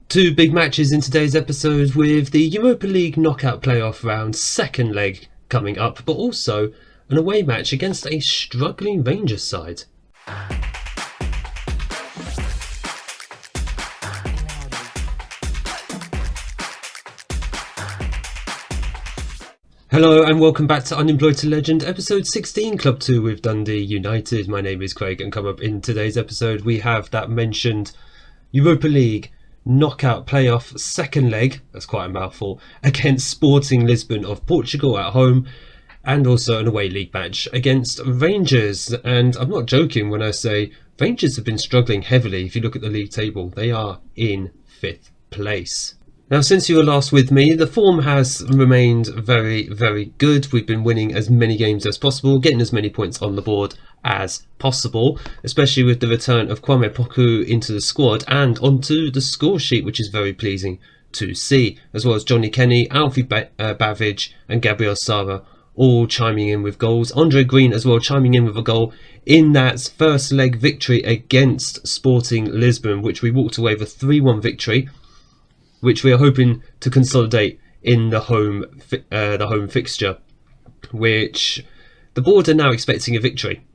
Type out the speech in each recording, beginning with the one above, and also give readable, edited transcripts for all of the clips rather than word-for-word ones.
Two big matches in today's episode, with the Europa League knockout playoff round second leg coming up, but also an away match against a struggling Rangers side. Hello and welcome back to Unemployed to Legend, episode 16, Club 2 with Dundee United. My name is Craig, and come up in today's episode we have that mentioned Europa League knockout playoff second leg, that's quite a mouthful, against Sporting Lisbon of Portugal at home, and also an away league match against Rangers. And I'm not joking when I say Rangers have been struggling heavily. If you look at the league table, they are in 5th place. Now, since you were last with me, the form has remained very, very good. We've been winning as many games as possible, getting as many points on the board as possible, especially with the return of Kwame Poku into the squad and onto the score sheet, which is very pleasing to see, as well as Johnny Kenny, Alfie Bavidge and Gabriel Sara all chiming in with goals. Andre Green as well chiming in with a goal in that first leg victory against Sporting Lisbon, which we walked away with a 3-1 victory, which we are hoping to consolidate in the home fixture, which the board are now expecting a victory.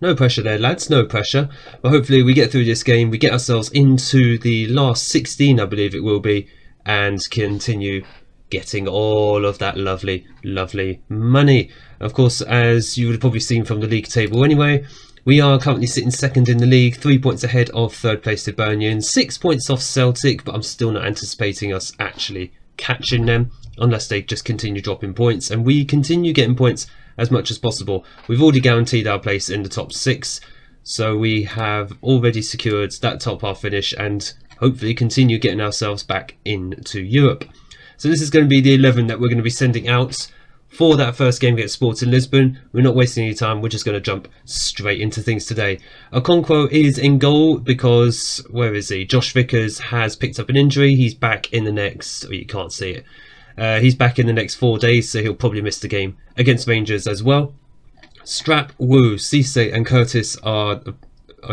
No pressure there, lads, no pressure. But hopefully we get through this game, we get ourselves into the last 16, I believe it will be, and continue getting all of that lovely, lovely money. Of course, as you would have probably seen from the league table anyway, we are currently sitting second in the league, 3 points ahead of third place Hibernian, 6 points off Celtic, but I'm still not anticipating us actually catching them unless they just continue dropping points and we continue getting points as much as possible. We've already guaranteed our place in the top 6, so we have already secured that top half finish and hopefully continue getting ourselves back into Europe. So this is going to be the 11 that we're going to be sending out for that first game against Sporting Lisbon. We're not wasting any time, we're just going to jump straight into things today. Okonkwo is in goal because, where is he? Josh Vickers has picked up an injury. He's back in the next, you can't see it. He's back in the next 4 days, so he'll probably miss the game against Rangers as well. Strap, Wu, Cisse and Curtis are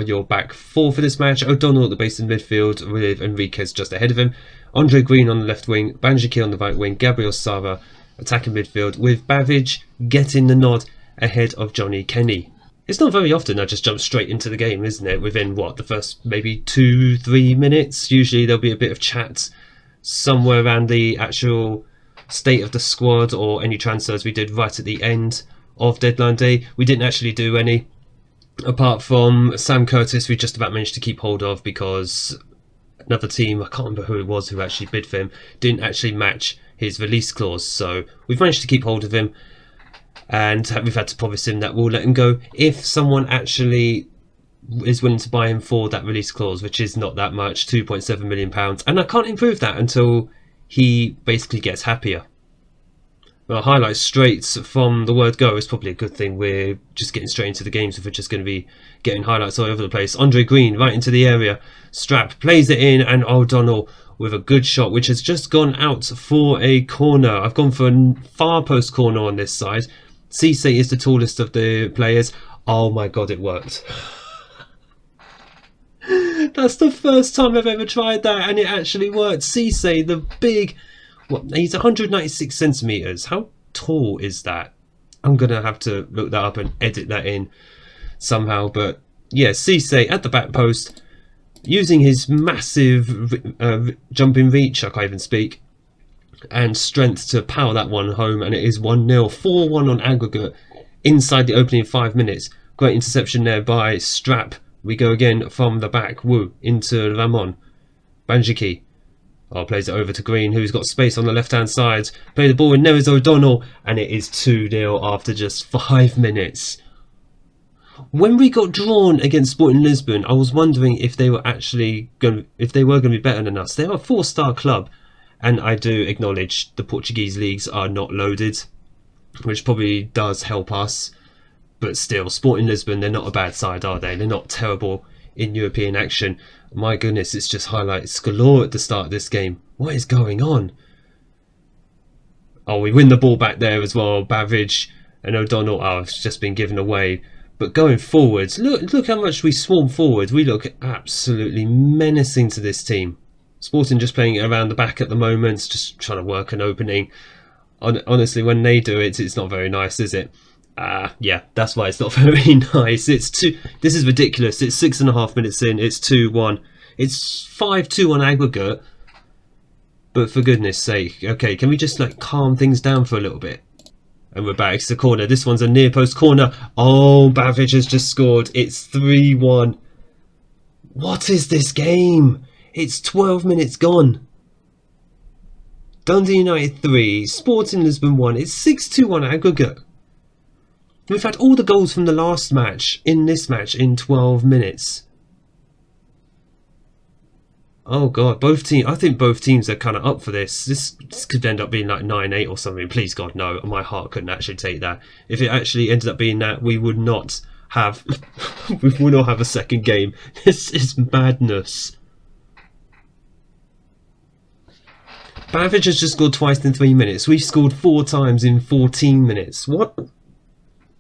your back four for this match. O'Donnell at the base of the midfield with Enriquez just ahead of him. Andre Green on the left wing, Banjaki on the right wing, Gabriel Sara attacking midfield, with Bavidge getting the nod ahead of Johnny Kenny. It's not very often I just jump straight into the game, isn't it? Within the first maybe 2-3 minutes. Usually there'll be a bit of chat somewhere around the actual state of the squad or any transfers we did right at the end of deadline day. We didn't actually do any, apart from Sam Curtis. We just about managed to keep hold of because another team, I can't remember who it was who actually bid for him, didn't actually match his release clause, so we've managed to keep hold of him and we've had to promise him that we'll let him go if someone actually is willing to buy him for that release clause, which is not that much, £2.7 million, and I can't improve that until he basically gets happier. Well, highlights straight from the word go is probably a good thing. We're just getting straight into the games if we're just going to be getting highlights all over the place. Andre Green right into the area, Strap plays it in, and O'Donnell with a good shot which has just gone out for a corner. I've gone for a far post corner on this side. Cisse is the tallest of the players. Oh my god, it worked. That's the first time I've ever tried that and it actually worked. Cisse, the big, he's 196 centimetres. How tall is that? I'm going to have to look that up and edit that in somehow. But yeah, Cisse at the back post, using his massive jumping reach, I can't even speak, and strength to power that one home, and it is 1-0, 4-1 on aggregate inside the opening 5 minutes. Great interception there by Strap. We go again from the back, Wu into Ramon. Banjaki plays it over to Green, who's got space on the left hand side. Play the ball with Neres O'Donnell, and it is 2-0 after just 5 minutes. When we got drawn against Sporting Lisbon, I was wondering if they were actually going to be better than us. They're a 4-star club, and I do acknowledge the Portuguese leagues are not loaded, which probably does help us. But still, Sporting Lisbon, they're not a bad side, are they? They're not terrible in European action. My goodness, it's just highlights galore at the start of this game. What is going on? Oh, we win the ball back there as well. Bavidge and O'Donnell, it's just been given away. But going forwards, look how much we swarm forward. We look absolutely menacing to this team. Sporting just playing it around the back at the moment, just trying to work an opening. Honestly, when they do it, it's not very nice, is it? Yeah, that's why it's not very nice. This is ridiculous. It's 6.5 minutes in. It's 2-1. It's 5-2 on aggregate. But for goodness sake, okay, can we just like calm things down for a little bit? And we're back. It's the corner. This one's a near post corner. Oh, Bavic has just scored. It's 3-1. What is this game? It's 12 minutes gone. Dundee United 3, Sporting Lisbon 1. It's 6-2 on aggregate. We've had all the goals from the last match in this match in 12 minutes. Oh god, I think both teams are kind of up for this. This could end up being like 9-8 or something. Please God, no. My heart couldn't actually take that. If it actually ended up being that, we would not have a second game. This is madness. Bavic has just scored twice in 3 minutes. We've scored 4 times in 14 minutes. What?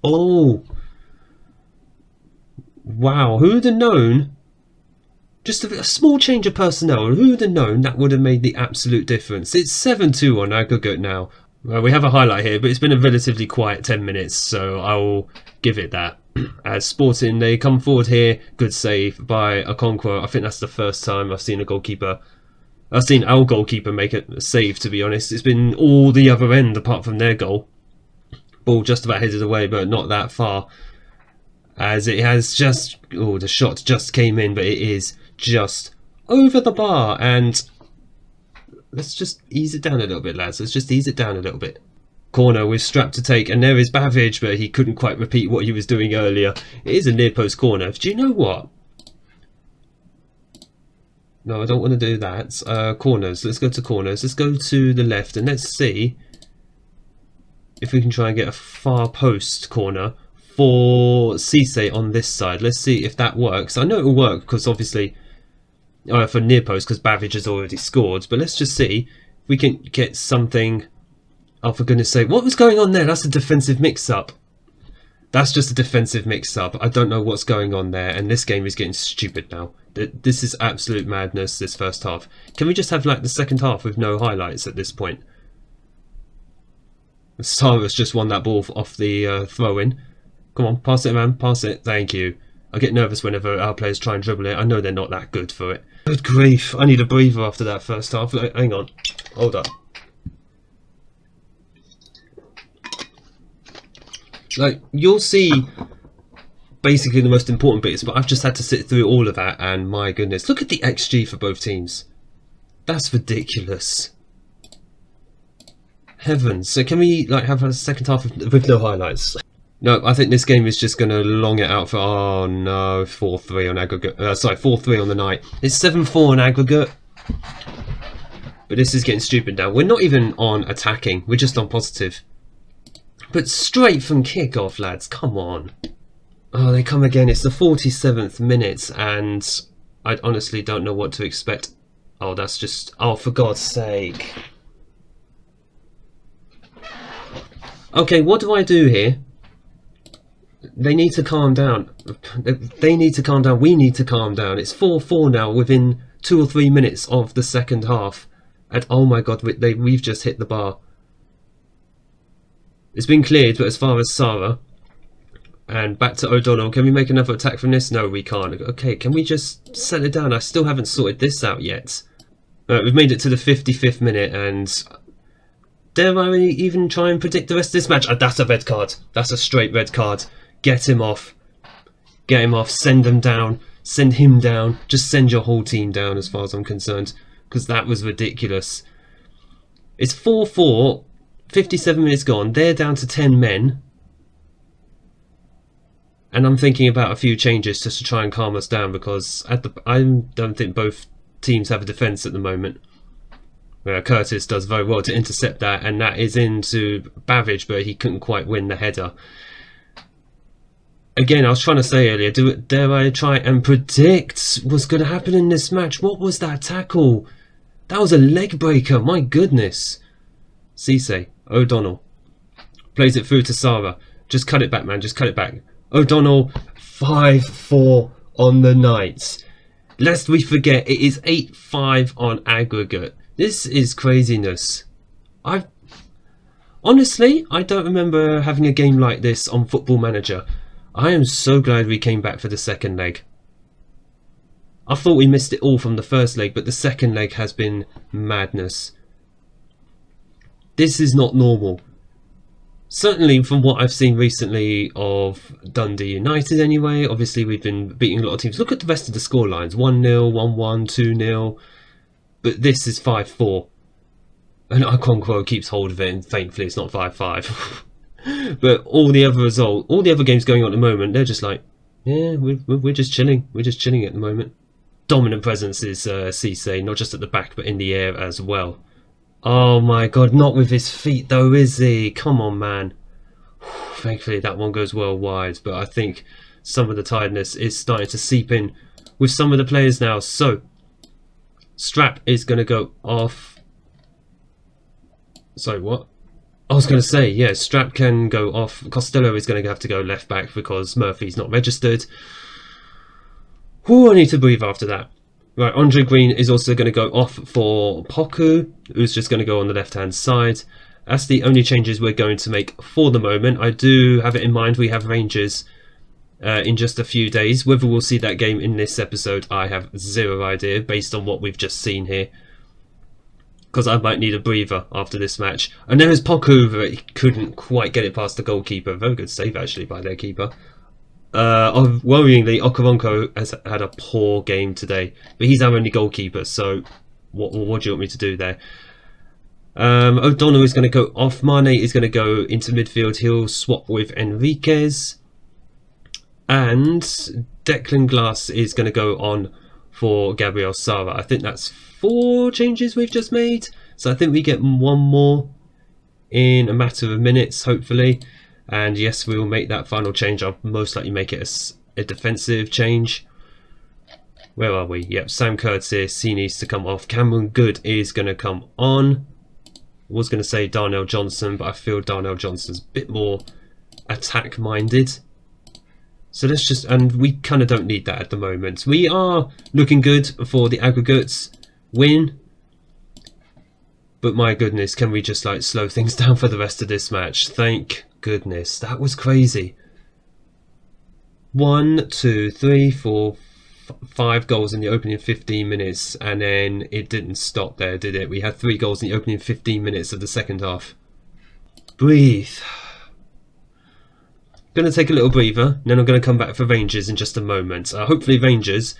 Oh. Wow, who would have known? Just a small change of personnel. Who would have known that would have made the absolute difference? It's 7-2 on aggregate now. Well, we have a highlight here, but it's been a relatively quiet 10 minutes, so I'll give it that. As Sporting, they come forward here. Good save by Okonkwo. I think that's the first time I've seen our goalkeeper make a save, to be honest. It's been all the other end apart from their goal. Ball just about headed away, but not that far. As it has just... Oh, the shot just came in, but it is just over the bar. And let's just ease it down a little bit, lads. Let's just ease it down a little bit. Corner with Strap to take, and there is Bavic, but he couldn't quite repeat what he was doing earlier. It is a near post corner. Do you know what? No, I don't want to do that. Corners. Let's go to corners. Let's go to the left, and let's see if we can try and get a far post corner for Cisse on this side. Let's see if that works. I know it will work because obviously for near post, because Bavic has already scored. But let's just see if we can get something. Oh, for goodness sake, what was going on there? That's a defensive mix-up. That's just a defensive mix-up. I don't know what's going on there, and this game is getting stupid now. This is absolute madness, this first half. Can we just have like the second half with no highlights at this point? Sarah's just won that ball off the throw-in. Come on, pass it, man. Pass it. Thank you. I get nervous whenever our players try and dribble it. I know they're not that good for it. Good grief. I need a breather after that first half. Hang on. Hold up. Like, you'll see basically the most important bits, but I've just had to sit through all of that, and my goodness. Look at the XG for both teams. That's ridiculous. Heavens. So can we like have a second half with no highlights? No, I think this game is just going to long it out for... Oh no, 4-3 on aggregate. Sorry, 4-3 on the night. It's 7-4 on aggregate. But this is getting stupid now. We're not even on attacking. We're just on positive. But straight from kick-off, lads. Come on. Oh, they come again. It's the 47th minute, and I honestly don't know what to expect. Oh, that's just... Oh, for God's sake. Okay, what do I do here? They need to calm down. They need to calm down. We need to calm down. It's 4-4 now within 2 or 3 minutes of the second half. And oh my God, we've just hit the bar. It's been cleared, but as far as Sarah. And back to O'Donnell. Can we make another attack from this? No, we can't. Okay, can we just settle it down? I still haven't sorted this out yet. We've made it to the 55th minute, and dare I even try and predict the rest of this match? That's a red card. That's a straight red card. Get him off. Get him off. Send them down. Send him down. Just send your whole team down as far as I'm concerned. Because that was ridiculous. It's 4-4. 57 minutes gone. They're down to 10 men. And I'm thinking about a few changes just to try and calm us down, because I don't think both teams have a defence at the moment. Curtis does very well to intercept that, and that is into Bavic, but he couldn't quite win the header. Again, I was trying to say earlier, dare I try and predict what's going to happen in this match? What was that tackle? That was a leg breaker, my goodness. Cisse, O'Donnell, plays it through to Sarah. Just cut it back, man, just cut it back. O'Donnell, 5-4 on the night. Lest we forget, it is 8-5 on aggregate. This is craziness. Honestly, I don't remember having a game like this on Football Manager. I am so glad we came back for the second leg. I thought we missed it all from the first leg, but the second leg has been madness. This is not normal. Certainly from what I've seen recently of Dundee United anyway. Obviously we've been beating a lot of teams. Look at the rest of the scorelines. 1-0, 1-1, 2-0. But this is 5-4. And Okonkwo keeps hold of it, and thankfully it's not 5-5. But all the other games going on at the moment, they're just like, yeah, we're just chilling. We're just chilling at the moment. Dominant presence is Cisse, not just at the back but in the air as well. Oh my god, not with his feet though, is he? Come on, man. Thankfully that one goes well wide, but I think some of the tiredness is starting to seep in with some of the players now. So Strap is going to go off. Sorry, what? I was going to say, yeah, Strap can go off. Costello is going to have to go left back because Murphy's not registered. Ooh, I need to breathe after that. Right, Andre Green is also going to go off for Poku, who's just going to go on the left-hand side. That's the only changes we're going to make for the moment. I do have it in mind we have Rangers in just a few days. Whether we'll see that game in this episode, I have zero idea based on what we've just seen here. Because I might need a breather after this match. And there is Poku, but he couldn't quite get it past the goalkeeper. Very good save actually by their keeper. Worryingly, Okoronko has had a poor game today, but he's our only goalkeeper, so what do you want me to do there? O'Donnell is going to go off. Mane is going to go into midfield. He'll swap with Enriquez, and Declan Glass is going to go on for Gabriel Sara. I think that's 4 changes we've just made, so I think we get one more in a matter of minutes, hopefully. And yes, we will make that final change. I'll most likely make it a defensive change. Where are we? Yep, Sam Curtis, he needs to come off. Cameron Good is going to come on. I was going to say Darnell Johnson, but I feel Darnell Johnson's a bit more attack-minded. So let's just... And we kind of don't need that at the moment. We are looking good for the aggregates win. But my goodness, can we just like slow things down for the rest of this match? Thank goodness, that was crazy. 1, 2, 3, 4, 5 goals in the opening 15 minutes, and then it didn't stop there, did it? We had 3 goals in the opening 15 minutes of the second half. Breathe. Gonna take a little breather, then I'm gonna come back for Rangers in just a moment. Hopefully Rangers,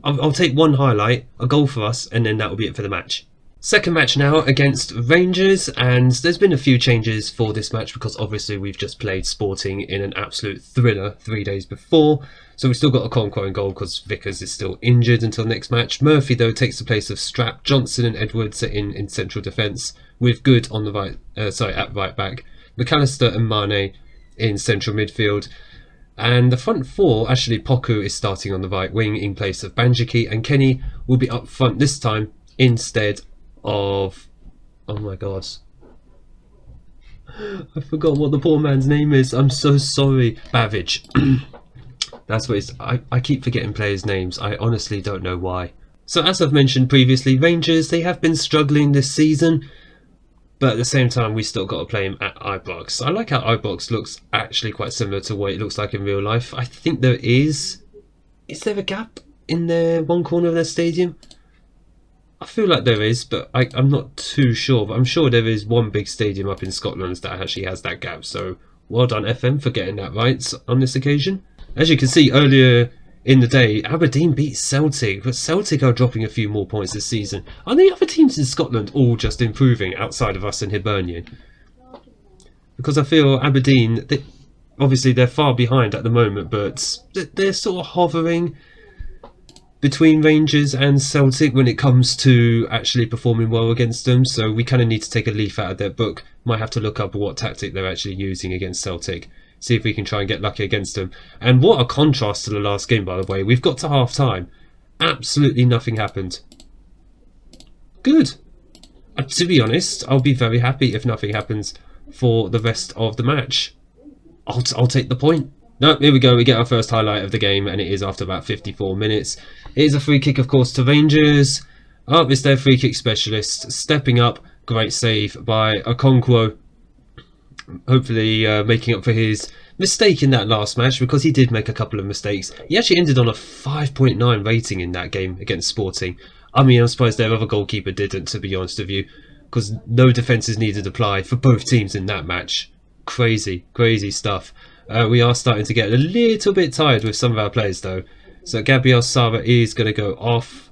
I'll take one highlight, a goal for us, and then that will be it for the match. Second match now against Rangers, and there's been a few changes for this match because obviously we've just played Sporting in an absolute thriller 3 days before. So we've still got Okonkwo in goal because Vickers is still injured until next match. Murphy though takes the place of Strap. Johnson and Edwards are in central defence with Good on the right, at right back. McAllister and Mane in central midfield. And the front 4, actually Poku is starting on the right wing in place of Banjiki, and Kenny will be up front this time instead of, oh my god, I forgot what the poor man's name is. I'm so sorry. Bavic. That's what it's... I keep forgetting players' names. I honestly don't know why. So as I've mentioned previously, Rangers, they have been struggling this season, but at the same time we still got to play him at Ibrox. I like how Ibrox looks actually quite similar to what it looks like in real life. I think there is there a gap in their one corner of their stadium? I feel like there is, but I'm not too sure. But I'm sure there is one big stadium up in Scotland that actually has that gap. So well done FM for getting that right on this occasion. As you can see earlier in the day, Aberdeen beat Celtic, but Celtic are dropping a few more points this season. Are the other teams in Scotland all just improving outside of us and Hibernian? Because I feel Aberdeen, obviously they're far behind at the moment, but they're sort of hovering between Rangers and Celtic when it comes to actually performing well against them. So we kind of need to take a leaf out of their book. Might have to look up what tactic they're actually using against Celtic. See if we can try and get lucky against them. And what a contrast to the last game, by the way. We've got to half time. Absolutely nothing happened. Good. To be honest, I'll be very happy if nothing happens for the rest of the match. I'll take the point. No, here we go. We get our first highlight of the game, and it is after about 54 minutes. It is a free kick, of course, to Rangers. Oh, it's their free kick specialist stepping up. Great save by Okonkwo. Hopefully making up for his mistake in that last match, because he did make a couple of mistakes. He actually ended on a 5.9 rating in that game against Sporting. I mean, I'm surprised their other goalkeeper didn't, to be honest with you, because no defences needed apply for both teams in that match. Crazy, crazy stuff. We are starting to get a little bit tired with some of our players, though. So Gabriel Sara is going to go off.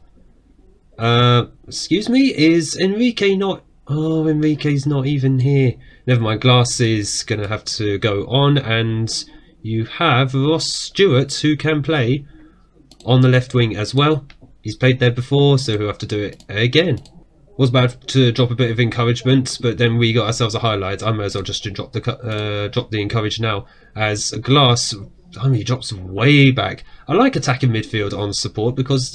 Excuse me, is Enrique not... Oh, Enrique's not even here. Never mind, Glass is going to have to go on, and you have Ross Stewart, who can play on the left wing as well. He's played there before, so he'll have to do it again. Was about to drop a bit of encouragement, but then we got ourselves a highlight. I might as well just drop the encourage now, as Glass, I mean, he drops way back. I like attacking midfield on support, because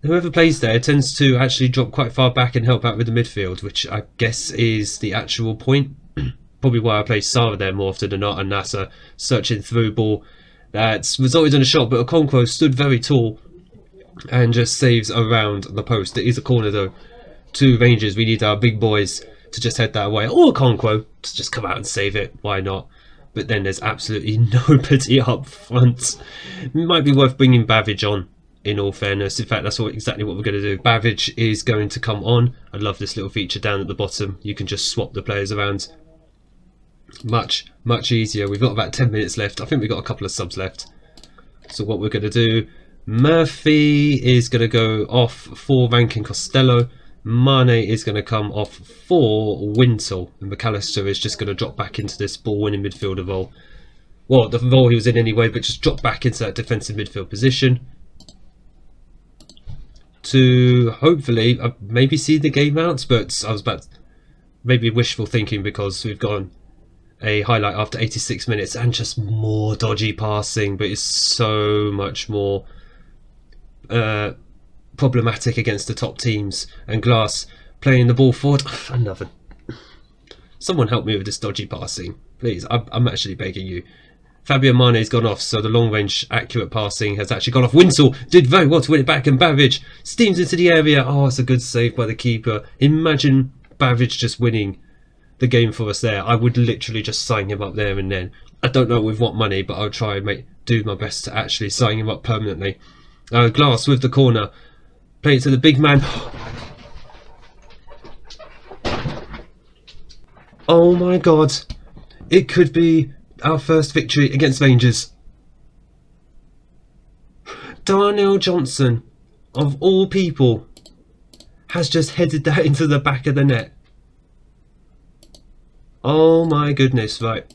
whoever plays there tends to actually drop quite far back and help out with the midfield, which I guess is the actual point. Probably why I play Sara there more often than not, and that's a searching through ball that's resulted in a shot, but Okonkwo stood very tall and just saves around the post. It is a corner though to Rangers. We need our big boys to just head that way, or Okonkwo to just come out and save it. Why not? But then there's absolutely nobody up front. It might be worth bringing Babbage on, in all fairness. In fact, that's exactly what we're going to do. Babbage is going to come on. I love this little feature down at the bottom. You can just swap the players around. Much easier. We've got about 10 minutes left. I think we've got a couple of subs left. So what we're going to do, Murphy is going to go off for Rankin Costello. Mane is going to come off for Wintle. And McAllister is just going to drop back into this ball-winning midfielder role. Well, the role he was in anyway, but just drop back into that defensive midfield position to hopefully maybe see the game out. But I was about maybe wishful thinking, because we've gone a highlight after 86 minutes and just more dodgy passing, but it's so much more problematic against the top teams. And Glass playing the ball forward. Another. Someone help me with this dodgy passing, please. I'm actually begging you. Fabio Mane's gone off, so the long-range accurate passing has actually gone off. Wintle did very well to win it back, and Babbage steams into the area. Oh, it's a good save by the keeper. Imagine Babbage just winning the game for us there. I would literally just sign him up there and then. I don't know with what money, but I'll try and do my best to actually sign him up permanently. Glass with the corner. Play it to the big man. Oh my god. It could be our first victory against Rangers. Darnell Johnson, of all people, has just headed that into the back of the net. Oh my goodness, right.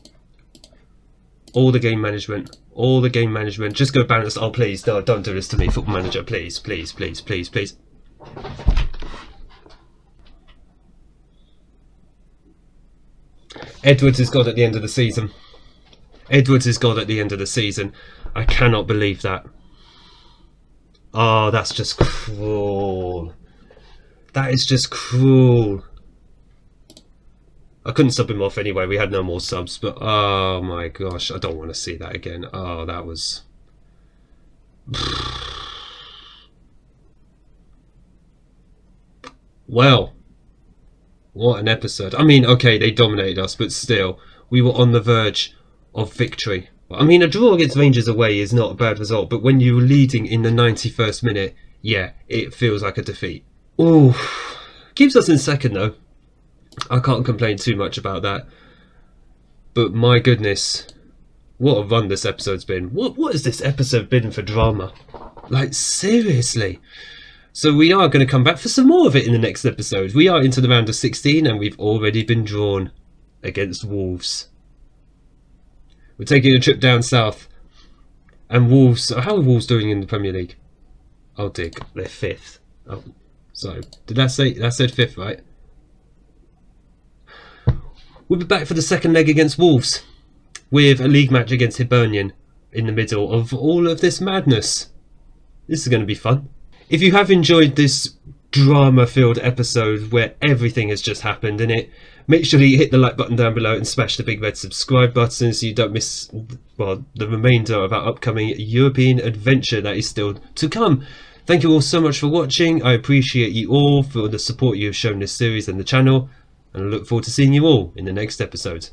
All the game management. All the game management. Just go balance. Oh, please, no, don't do this to me, Football Manager. Please, please, please, please, please. Edwards is God at the end of the season. Edwards is God at the end of the season. I cannot believe that. Oh, that's just cruel. That is just cruel. I couldn't sub him off anyway. We had no more subs. But oh my gosh, I don't want to see that again. Oh, that was... Well, what an episode. I mean, okay, they dominated us, but still, we were on the verge of victory. I mean, a draw against Rangers away is not a bad result, but when you're leading in the 91st minute, yeah, it feels like a defeat. Ooh, keeps us in second though. I can't complain too much about that. But my goodness, what a run this episode's been. What has this episode been for drama? Like, seriously. So we are going to come back for some more of it in the next episode. We are into the round of 16 and we've already been drawn against Wolves. We're taking a trip down south. And Wolves, how are Wolves doing in the Premier League? Oh dear, they're 5th. Oh, sorry. Did I say, that said 5th, right? We'll be back for the second leg against Wolves, with a league match against Hibernian in the middle of all of this madness. This is going to be fun. If you have enjoyed this drama-filled episode where everything has just happened in it. Make sure that you hit the like button down below and smash the big red subscribe button so you don't miss, well, the remainder of our upcoming European adventure that is still to come. Thank you all so much for watching. I appreciate you all for the support you have shown this series and the channel, and I look forward to seeing you all in the next episode.